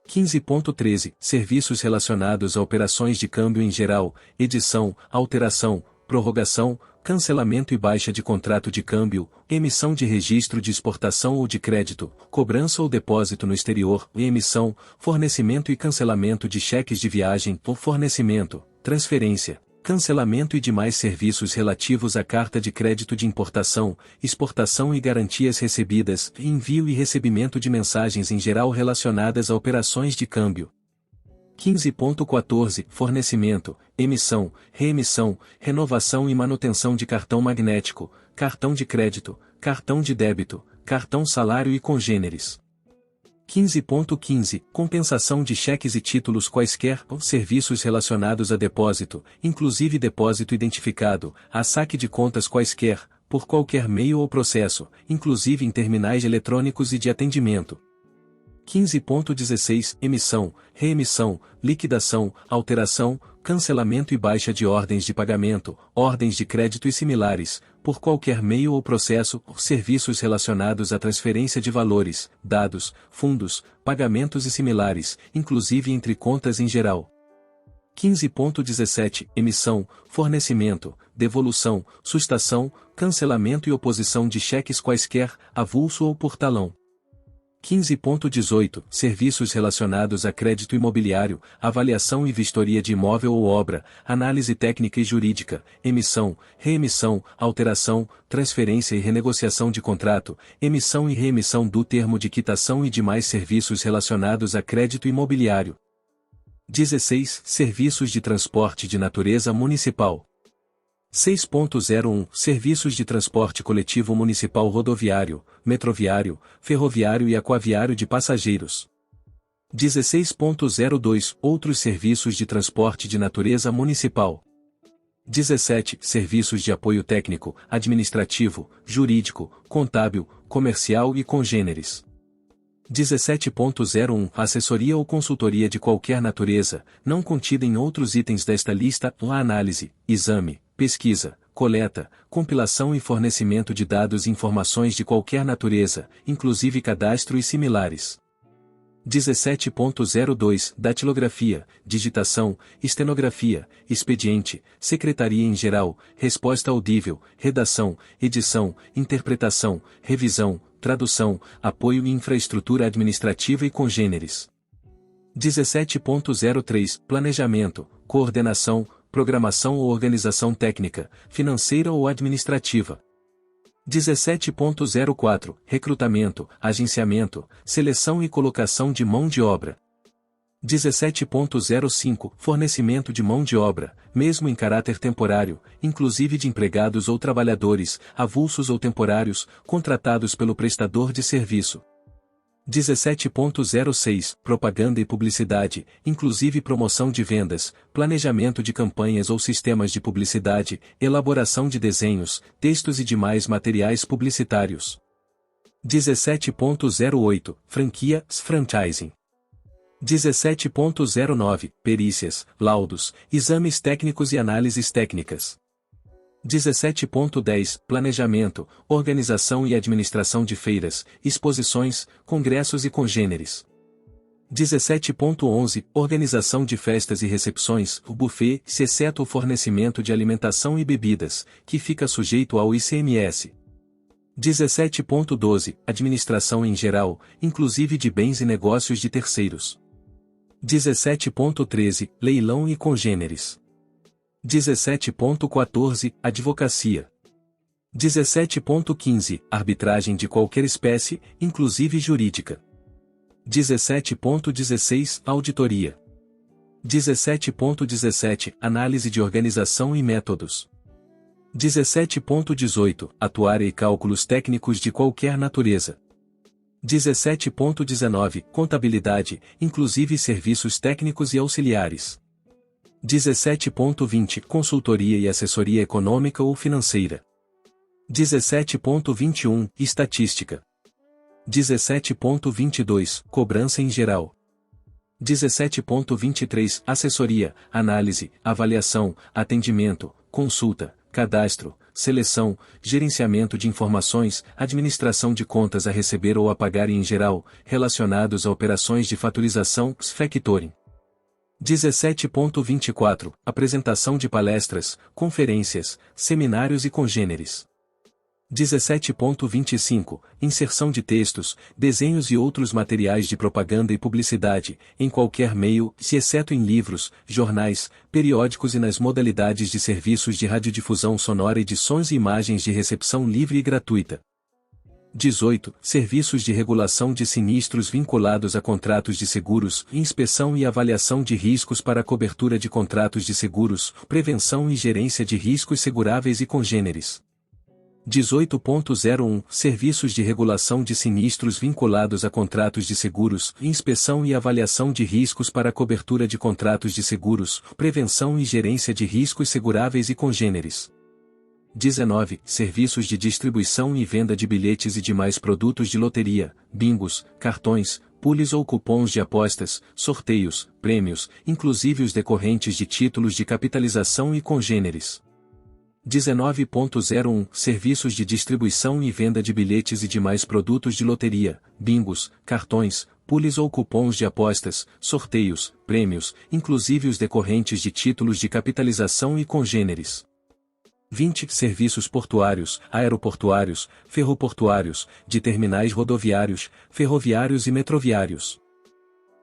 Speaker 1: 15.13 Serviços relacionados a operações de câmbio em geral, edição, alteração, prorrogação, cancelamento e baixa de contrato de câmbio, emissão de registro de exportação ou de crédito, cobrança ou depósito no exterior, emissão, fornecimento e cancelamento de cheques de viagem ou fornecimento, transferência, cancelamento e demais serviços relativos à carta de crédito de importação, exportação e garantias recebidas, envio e recebimento de mensagens em geral relacionadas a operações de câmbio. 15.14 Fornecimento, emissão, reemissão, renovação e manutenção de cartão magnético, cartão de crédito, cartão de débito, cartão salário e congêneres. 15.15 Compensação de cheques e títulos quaisquer ou serviços relacionados a depósito, inclusive depósito identificado, a saque de contas quaisquer, por qualquer meio ou processo, inclusive em terminais eletrônicos e de atendimento. 15.16 Emissão, reemissão, liquidação, alteração, cancelamento e baixa de ordens de pagamento, ordens de crédito e similares, por qualquer meio ou processo, serviços relacionados à transferência de valores, dados, fundos, pagamentos e similares, inclusive entre contas em geral. 15.17 Emissão, fornecimento, devolução, sustação, cancelamento e oposição de cheques quaisquer, avulso ou por talão. 15.18 Serviços relacionados a crédito imobiliário, avaliação e vistoria de imóvel ou obra, análise técnica e jurídica, emissão, reemissão, alteração, transferência e renegociação de contrato, emissão e reemissão do termo de quitação e demais serviços relacionados a crédito imobiliário. 16 Serviços de transporte de natureza municipal. 6.01 Serviços de transporte coletivo municipal rodoviário, metroviário, ferroviário e aquaviário de passageiros. 16.02 Outros serviços de transporte de natureza municipal. 17 Serviços de apoio técnico, administrativo, jurídico, contábil, comercial e congêneres. 17.01 Assessoria ou consultoria de qualquer natureza, não contida em outros itens desta lista, a análise, exame, pesquisa, coleta, compilação e fornecimento de dados e informações de qualquer natureza, inclusive cadastro e similares. 17.02 Datilografia, digitação, estenografia, expediente, secretaria em geral, resposta audível, redação, edição, interpretação, revisão, tradução, apoio e infraestrutura administrativa e congêneres. 17.03 Planejamento, coordenação, programação ou organização técnica, financeira ou administrativa. 17.04 Recrutamento, agenciamento, seleção e colocação de mão de obra. 17.05 Fornecimento de mão de obra, mesmo em caráter temporário, inclusive de empregados ou trabalhadores, avulsos ou temporários, contratados pelo prestador de serviço. 17.06 Propaganda e publicidade, inclusive promoção de vendas, planejamento de campanhas ou sistemas de publicidade, elaboração de desenhos, textos e demais materiais publicitários. 17.08 Franquias, franchising. 17.09 Perícias, laudos, exames técnicos e análises técnicas. 17.10 Planejamento, organização e administração de feiras, exposições, congressos e congêneres. 17.11 Organização de festas e recepções, o buffet, exceto o fornecimento de alimentação e bebidas, que fica sujeito ao ICMS. 17.12 Administração em geral, inclusive de bens e negócios de terceiros. 17.13 Leilão e congêneres. 17.14 Advocacia. 17.15 Arbitragem de qualquer espécie, inclusive jurídica. 17.16 Auditoria. 17.17 Análise de organização e métodos. 17.18 Atuária e cálculos técnicos de qualquer natureza. 17.19 Contabilidade, inclusive serviços técnicos e auxiliares. 17.20 Consultoria e assessoria econômica ou financeira. 17.21 Estatística. 17.22 Cobrança em geral. 17.23 Assessoria, análise, avaliação, atendimento, consulta, cadastro, seleção, gerenciamento de informações, administração de contas a receber ou a pagar e em geral, relacionados a operações de faturização, factoring. 17.24 Apresentação de palestras, conferências, seminários e congêneres. 17.25 Inserção de textos, desenhos e outros materiais de propaganda e publicidade, em qualquer meio, se exceto em livros, jornais, periódicos e nas modalidades de serviços de radiodifusão sonora e de sons e imagens de recepção livre e gratuita. 18 Serviços de regulação de sinistros vinculados a contratos de seguros, inspeção e avaliação de riscos para a cobertura de contratos de seguros, prevenção e gerência de riscos seguráveis e congêneres. 18.01 Serviços de regulação de sinistros vinculados a contratos de seguros, inspeção e avaliação de riscos para a cobertura de contratos de seguros, prevenção e gerência de riscos seguráveis e congêneres. 19 Serviços de distribuição e venda de bilhetes e demais produtos de loteria, bingos, cartões, pules ou cupons de apostas, sorteios, prêmios, inclusive os decorrentes de títulos de capitalização e congêneres. 19.01 Serviços de distribuição e venda de bilhetes e demais produtos de loteria, bingos, cartões, pules ou cupons de apostas, sorteios, prêmios, inclusive os decorrentes de títulos de capitalização e congêneres. 20 Serviços portuários, aeroportuários, ferroportuários, de terminais rodoviários, ferroviários e metroviários.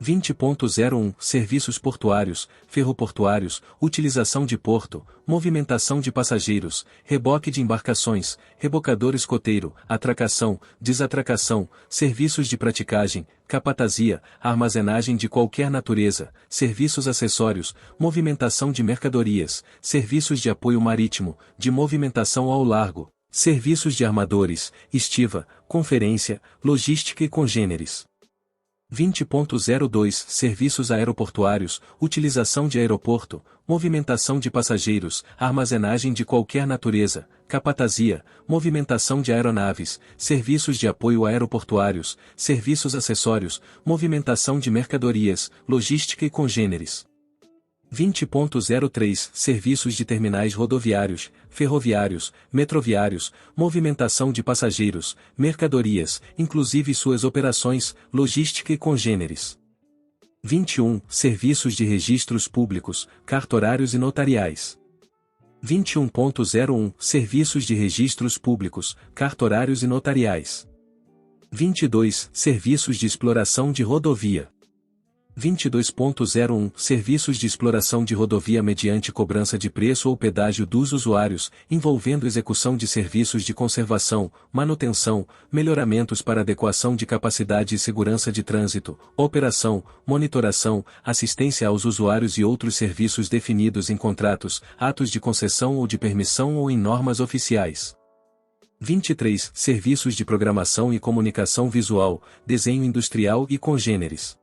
Speaker 1: 20.01 Serviços portuários, ferroportuários, utilização de porto, movimentação de passageiros, reboque de embarcações, rebocador escoteiro, atracação, desatracação, serviços de praticagem, capatazia, armazenagem de qualquer natureza, serviços acessórios, movimentação de mercadorias, serviços de apoio marítimo, de movimentação ao largo, serviços de armadores, estiva, conferência, logística e congêneres. 20.02 Serviços aeroportuários, utilização de aeroporto, movimentação de passageiros, armazenagem de qualquer natureza, capatazia, movimentação de aeronaves, serviços de apoio aeroportuários, serviços acessórios, movimentação de mercadorias, logística e congêneres. 20.03 Serviços de terminais rodoviários, ferroviários, metroviários, movimentação de passageiros, mercadorias, inclusive suas operações, logística e congêneres. 21 Serviços de registros públicos, cartorários e notariais. 21.01 Serviços de registros públicos, cartorários e notariais. 22 Serviços de exploração de rodovia. 22.01 Serviços de exploração de rodovia mediante cobrança de preço ou pedágio dos usuários, envolvendo execução de serviços de conservação, manutenção, melhoramentos para adequação de capacidade e segurança de trânsito, operação, monitoração, assistência aos usuários e outros serviços definidos em contratos, atos de concessão ou de permissão ou em normas oficiais. 23 Serviços de programação e comunicação visual, desenho industrial e congêneres.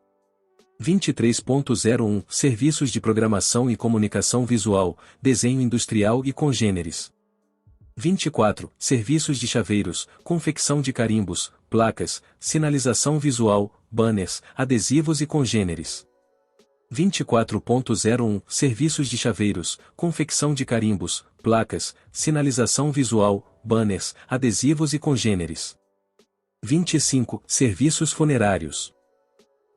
Speaker 1: 23.01 Serviços de programação e comunicação visual, desenho industrial e congêneres. 24 Serviços de chaveiros, confecção de carimbos, placas, sinalização visual, banners, adesivos e congêneres. 24.01 Serviços de chaveiros, confecção de carimbos, placas, sinalização visual, banners, adesivos e congêneres. 25 Serviços funerários.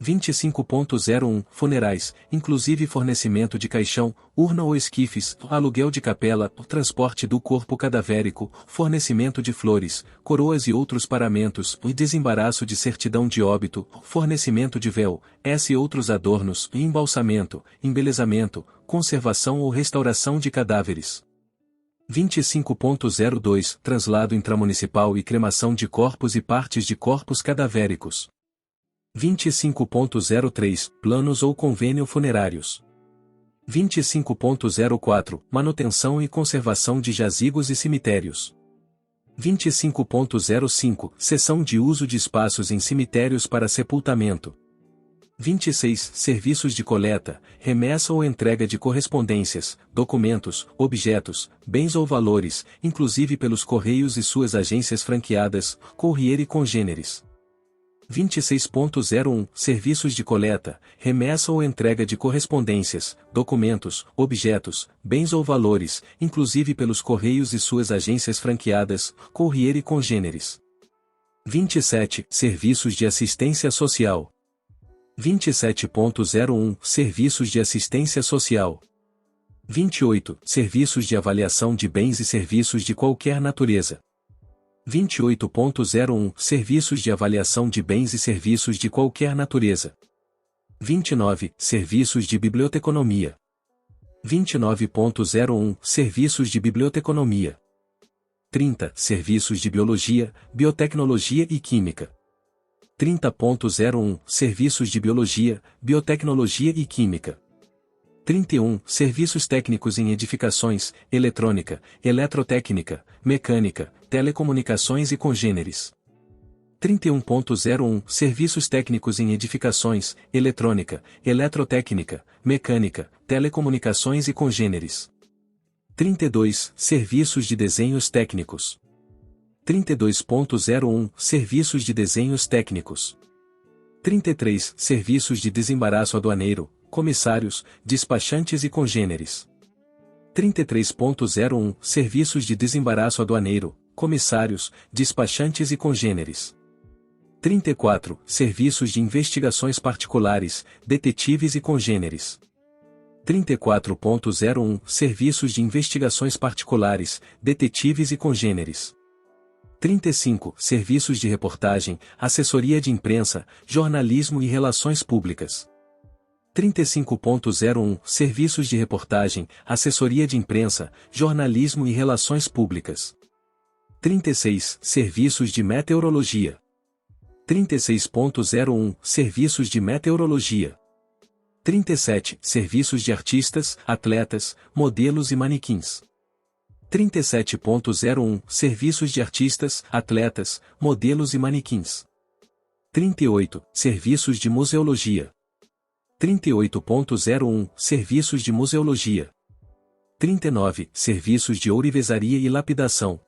Speaker 1: 25.01 Funerais, inclusive fornecimento de caixão, urna ou esquifes, aluguel de capela, transporte do corpo cadavérico, fornecimento de flores, coroas e outros paramentos, e desembaraço de certidão de óbito, fornecimento de véu, e outros adornos, embalsamento, embelezamento, conservação ou restauração de cadáveres. 25.02 Translado intramunicipal e cremação de corpos e partes de corpos cadavéricos. 25.03 Planos ou convênio funerários. 25.04 Manutenção e conservação de jazigos e cemitérios. 25.05 Cessão de uso de espaços em cemitérios para sepultamento. 26 Serviços de coleta, remessa ou entrega de correspondências, documentos, objetos, bens ou valores, inclusive pelos Correios e suas agências franqueadas, Courrier e congêneres. 26.01 Serviços de coleta, remessa ou entrega de correspondências, documentos, objetos, bens ou valores, inclusive pelos Correios e suas agências franqueadas, Courrier e congêneres. 27 Serviços de assistência social. 27.01 Serviços de assistência social. 28 Serviços de avaliação de bens e serviços de qualquer natureza. 28.01 Serviços de avaliação de bens e serviços de qualquer natureza. 29 Serviços de biblioteconomia. 29.01 Serviços de biblioteconomia. 30 Serviços de biologia, biotecnologia e química. 30.01 Serviços de biologia, biotecnologia e química. 31 Serviços técnicos em edificações, eletrônica, eletrotécnica, mecânica, telecomunicações e congêneres. 31.01 Serviços técnicos em edificações, eletrônica, eletrotécnica, mecânica, telecomunicações e congêneres. 32 Serviços de desenhos técnicos. 32.01 Serviços de desenhos técnicos. 33 Serviços de desembaraço aduaneiro, comissários, despachantes e congêneres. 33.01 Serviços de desembaraço aduaneiro, comissários, despachantes e congêneres. 34 Serviços de investigações particulares, detetives e congêneres. 34.01 Serviços de investigações particulares, detetives e congêneres. 35 Serviços de reportagem, assessoria de imprensa, jornalismo e relações públicas. 35.01 Serviços de reportagem, assessoria de imprensa, jornalismo e relações públicas. 36 Serviços de meteorologia. 36.01 Serviços de meteorologia. 37 Serviços de artistas, atletas, modelos e manequins. 37.01 Serviços de artistas, atletas, modelos e manequins. 38 Serviços de museologia. 38.01 Serviços de museologia. 39 Serviços de ourivesaria e lapidação.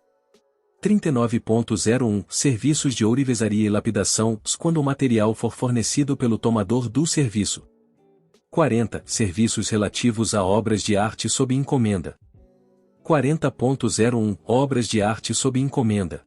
Speaker 1: 39.01 Serviços de ourivesaria e lapidação, quando o material for fornecido pelo tomador do serviço. 40 Serviços relativos a obras de arte sob encomenda. 40.01 Obras de arte sob encomenda.